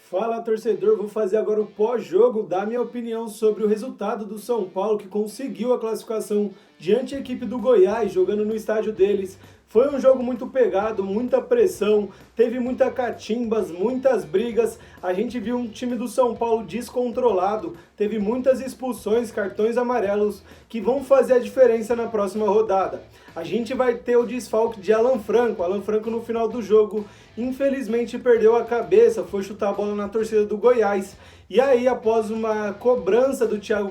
Fala, torcedor, vou fazer agora o pós-jogo, dar minha opinião sobre o resultado do São Paulo, que conseguiu a classificação diante da equipe do Goiás, jogando no estádio deles. Foi um jogo muito pegado, muita pressão, teve muita catimbas, muitas brigas. A gente viu um time do São Paulo descontrolado, teve muitas expulsões, cartões amarelos, que vão fazer a diferença na próxima rodada. A gente vai ter o desfalque de Alan Franco. Alan Franco no final do jogo, infelizmente perdeu a cabeça, foi chutar a bola na torcida do Goiás. E aí, após uma cobrança do Thiago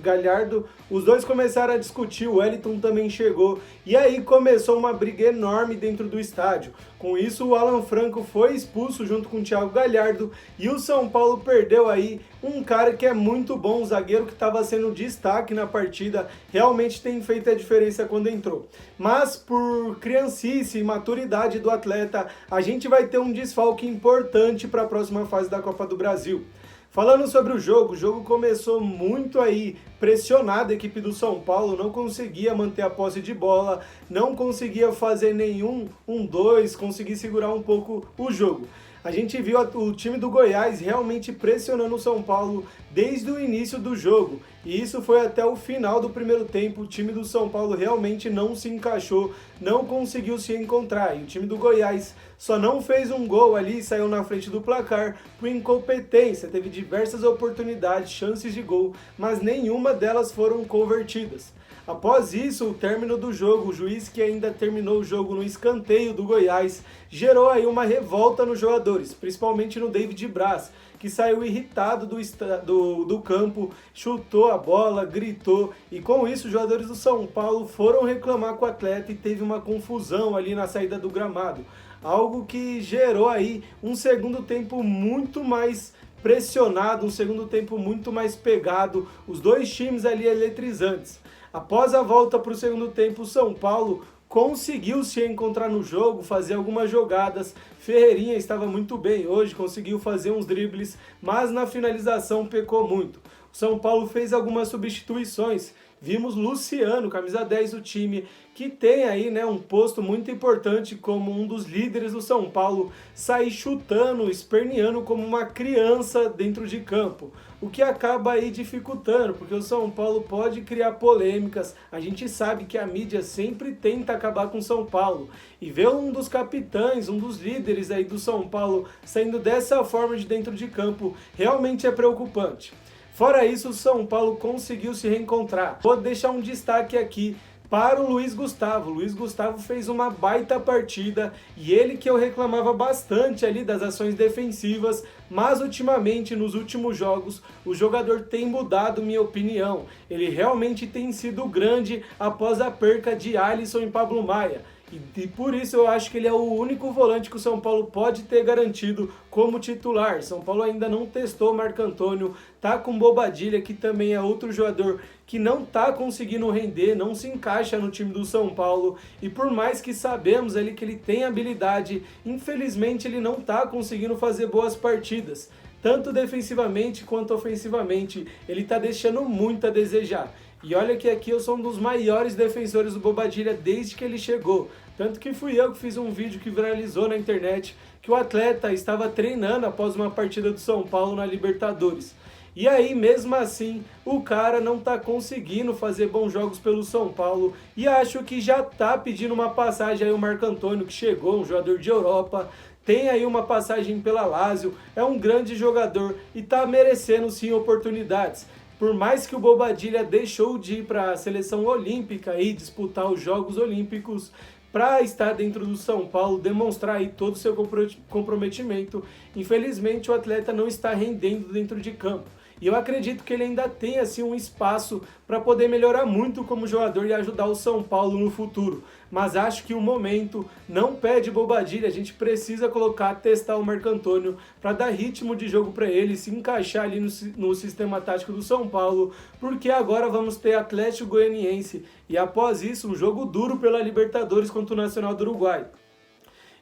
Galhardo, os dois começaram a discutir, o Wellington também chegou, e aí começou uma briga enorme dentro do estádio. Com isso, o Alan Franco foi expulso junto com o Thiago Galhardo, e o São Paulo perdeu aí um cara que é muito bom, um zagueiro que estava sendo destaque na partida, realmente tem feito a diferença quando entrou. Mas por criancice e maturidade do atleta, a gente vai ter um desfalque importante para a próxima fase da Copa do Brasil. Falando sobre o jogo começou muito aí pressionado, a equipe do São Paulo não conseguia manter a posse de bola, não conseguia fazer nenhum 1-2, conseguir segurar um pouco o jogo. A gente viu o time do Goiás realmente pressionando o São Paulo desde o início do jogo. E isso foi até o final do primeiro tempo. O time do São Paulo realmente não se encaixou, não conseguiu se encontrar. E o time do Goiás só não fez um gol ali, saiu na frente do placar por incompetência. Teve diversas oportunidades, chances de gol, mas nenhuma delas foram convertidas. Após isso, o término do jogo, o juiz que ainda terminou o jogo no escanteio do Goiás, gerou aí uma revolta nos jogadores, principalmente no David Braz, que saiu irritado do campo, chutou a bola, gritou, e com isso os jogadores do São Paulo foram reclamar com o atleta e teve uma confusão ali na saída do gramado. Algo que gerou aí um segundo tempo muito mais pressionado, um segundo tempo muito mais pegado, os dois times ali eletrizantes. Após a volta para o segundo tempo, o São Paulo conseguiu se encontrar no jogo, fazer algumas jogadas. Ferreirinha estava muito bem hoje, conseguiu fazer uns dribles, mas na finalização pecou muito. O São Paulo fez algumas substituições. Vimos Luciano, camisa 10 do time, que tem aí, né, um posto muito importante como um dos líderes do São Paulo, sair chutando, esperneando como uma criança dentro de campo, o que acaba aí dificultando, porque o São Paulo pode criar polêmicas. A gente sabe que a mídia sempre tenta acabar com o São Paulo, e ver um dos capitães, um dos líderes aí do São Paulo saindo dessa forma de dentro de campo, realmente é preocupante. Fora isso, o São Paulo conseguiu se reencontrar. Vou deixar um destaque aqui para o Luiz Gustavo. O Luiz Gustavo fez uma baita partida, e ele que eu reclamava bastante ali das ações defensivas, mas ultimamente, nos últimos jogos, o jogador tem mudado minha opinião. Ele realmente tem sido grande após a perca de Alisson e Pablo Maia. E por isso eu acho que ele é o único volante que o São Paulo pode ter garantido como titular. São Paulo ainda não testou o Marco Antônio, tá com Bobadilla, que também é outro jogador que não tá conseguindo render, não se encaixa no time do São Paulo. E por mais que sabemos ali que ele tem habilidade, infelizmente ele não tá conseguindo fazer boas partidas. Tanto defensivamente quanto ofensivamente, ele tá deixando muito a desejar. E olha que aqui eu sou um dos maiores defensores do Bobadilla desde que ele chegou. Tanto que fui eu que fiz um vídeo que viralizou na internet, que o atleta estava treinando após uma partida do São Paulo na Libertadores. E aí, mesmo assim, o cara não tá conseguindo fazer bons jogos pelo São Paulo, e acho que já tá pedindo uma passagem aí o Marco Antônio, que chegou, um jogador de Europa, tem aí uma passagem pela Lazio, é um grande jogador e tá merecendo sim oportunidades. Por mais que o Bobadilla deixou de ir para a seleção olímpica e disputar os Jogos Olímpicos, para estar dentro do São Paulo, demonstrar aí todo o seu comprometimento, infelizmente o atleta não está rendendo dentro de campo. E eu acredito que ele ainda tem assim um espaço para poder melhorar muito como jogador e ajudar o São Paulo no futuro. Mas acho que o momento não pede Bobadilla, a gente precisa testar o Marco Antônio para dar ritmo de jogo para ele, se encaixar ali no sistema tático do São Paulo, porque agora vamos ter Atlético Goianiense e após isso um jogo duro pela Libertadores contra o Nacional do Uruguai.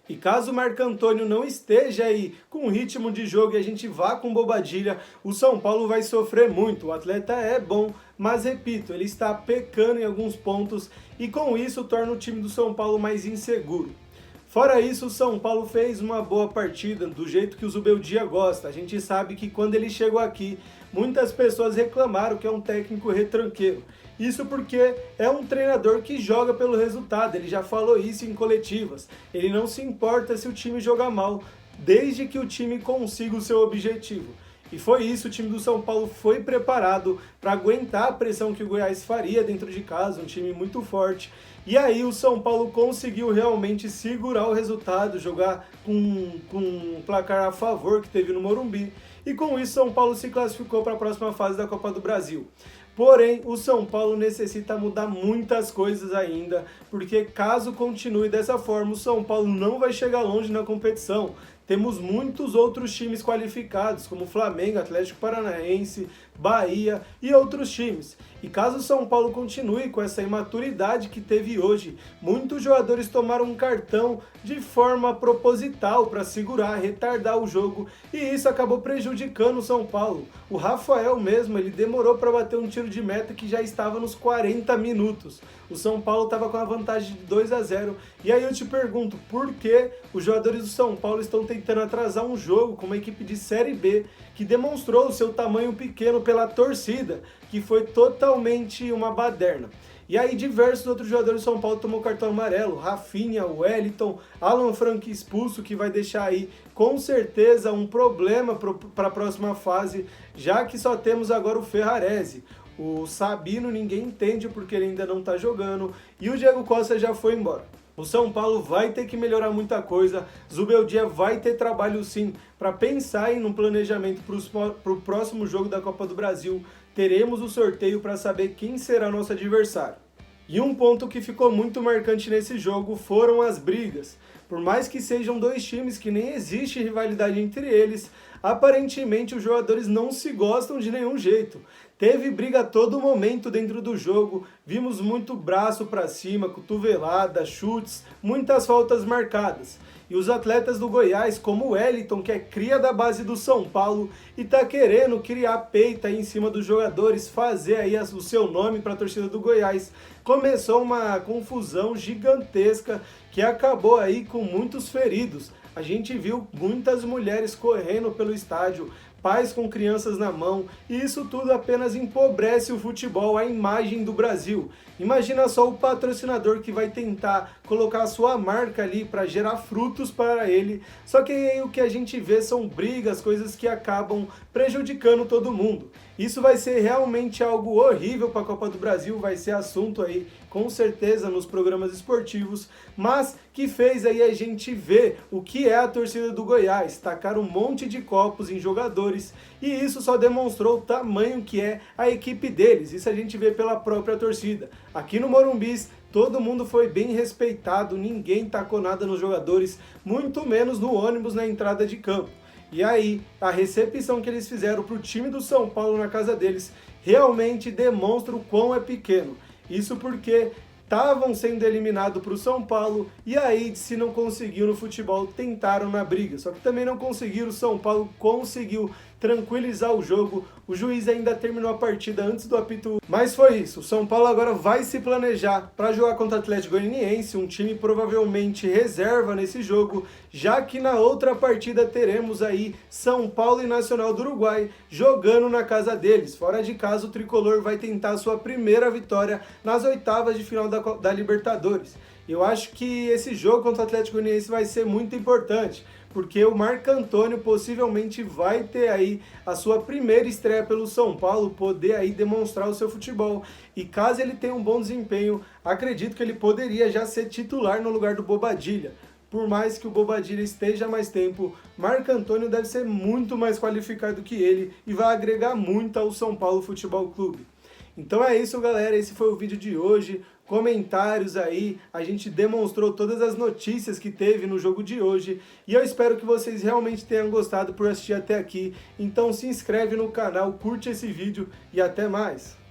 E caso o Marco Antônio não esteja aí com ritmo de jogo e a gente vá com Bobadilla, o São Paulo vai sofrer muito. O atleta é bom, mas repito, ele está pecando em alguns pontos e com isso torna o time do São Paulo mais inseguro. Fora isso, o São Paulo fez uma boa partida, do jeito que o Zubeldia gosta. A gente sabe que quando ele chegou aqui, muitas pessoas reclamaram que é um técnico retranqueiro. Isso porque é um treinador que joga pelo resultado, ele já falou isso em coletivas. Ele não se importa se o time jogar mal, desde que o time consiga o seu objetivo. E foi isso, o time do São Paulo foi preparado para aguentar a pressão que o Goiás faria dentro de casa, um time muito forte. E aí o São Paulo conseguiu realmente segurar o resultado, jogar com um placar a favor que teve no Morumbi. E com isso, São Paulo se classificou para a próxima fase da Copa do Brasil. Porém, o São Paulo necessita mudar muitas coisas ainda, porque caso continue dessa forma, o São Paulo não vai chegar longe na competição. Temos muitos outros times qualificados, como Flamengo, Atlético Paranaense, Bahia e outros times. E caso o São Paulo continue com essa imaturidade que teve hoje, muitos jogadores tomaram um cartão de forma proposital para segurar, retardar o jogo, e isso acabou prejudicando o São Paulo. O Rafael mesmo, ele demorou para bater um tiro de meta que já estava nos 40 minutos. O São Paulo estava com a vantagem de 2-0. E aí eu te pergunto, por que os jogadores do São Paulo estão tentando atrasar um jogo com uma equipe de Série B que demonstrou o seu tamanho pequeno pela torcida, que foi totalmente uma baderna? E aí diversos outros jogadores do São Paulo tomou cartão amarelo, Rafinha, Wellington, Alan Franco expulso, que vai deixar aí com certeza um problema para a próxima fase, já que só temos agora o Ferrarese. O Sabino ninguém entende porque ele ainda não está jogando, e o Diego Costa já foi embora. O São Paulo vai ter que melhorar muita coisa, Zubeldia vai ter trabalho sim para pensar em um planejamento para o próximo jogo da Copa do Brasil. Teremos o sorteio para saber quem será nosso adversário. E um ponto que ficou muito marcante nesse jogo foram as brigas. Por mais que sejam dois times que nem existe rivalidade entre eles, aparentemente os jogadores não se gostam de nenhum jeito. Teve briga a todo momento dentro do jogo, vimos muito braço para cima, cotovelada, chutes, muitas faltas marcadas. E os atletas do Goiás, como o Wellington, que é cria da base do São Paulo e tá querendo criar peita aí em cima dos jogadores, fazer aí o seu nome para a torcida do Goiás, começou uma confusão gigantesca que acabou aí com muitos feridos. A gente viu muitas mulheres correndo pelo estádio, pais com crianças na mão, e isso tudo apenas empobrece o futebol, a imagem do Brasil. Imagina só o patrocinador que vai tentar colocar a sua marca ali para gerar frutos para ele, só que aí o que a gente vê são brigas, coisas que acabam prejudicando todo mundo. Isso vai ser realmente algo horrível para a Copa do Brasil, vai ser assunto aí com certeza nos programas esportivos, mas que fez aí a gente ver o que é a torcida do Goiás, tacar um monte de copos em jogadores, e isso só demonstrou o tamanho que é a equipe deles, isso a gente vê pela própria torcida. Aqui no Morumbi, todo mundo foi bem respeitado, ninguém tacou nada nos jogadores, muito menos no ônibus na entrada de campo. E aí, a recepção que eles fizeram para o time do São Paulo na casa deles realmente demonstra o quão é pequeno. Isso porque estavam sendo eliminados para o São Paulo e aí, se não conseguiu no futebol, tentaram na briga. Só que também não conseguiram, o São Paulo conseguiu tranquilizar o jogo, o juiz ainda terminou a partida antes do apito, mas foi isso. O São Paulo agora vai se planejar para jogar contra o Atlético Goianiense, um time provavelmente reserva nesse jogo, já que na outra partida teremos aí São Paulo e Nacional do Uruguai jogando na casa deles. Fora de casa, o Tricolor vai tentar a sua primeira vitória nas oitavas de final da Libertadores. Eu acho que esse jogo contra o Atlético Goianiense vai ser muito importante, porque o Marco Antônio possivelmente vai ter aí a sua primeira estreia pelo São Paulo, poder aí demonstrar o seu futebol. E caso ele tenha um bom desempenho, acredito que ele poderia já ser titular no lugar do Bobadilla. Por mais que o Bobadilla esteja há mais tempo, Marco Antônio deve ser muito mais qualificado que ele e vai agregar muito ao São Paulo Futebol Clube. Então é isso, galera, esse foi o vídeo de hoje. Comentários aí, a gente demonstrou todas as notícias que teve no jogo de hoje e eu espero que vocês realmente tenham gostado por assistir até aqui. Então se inscreve no canal, curte esse vídeo e até mais!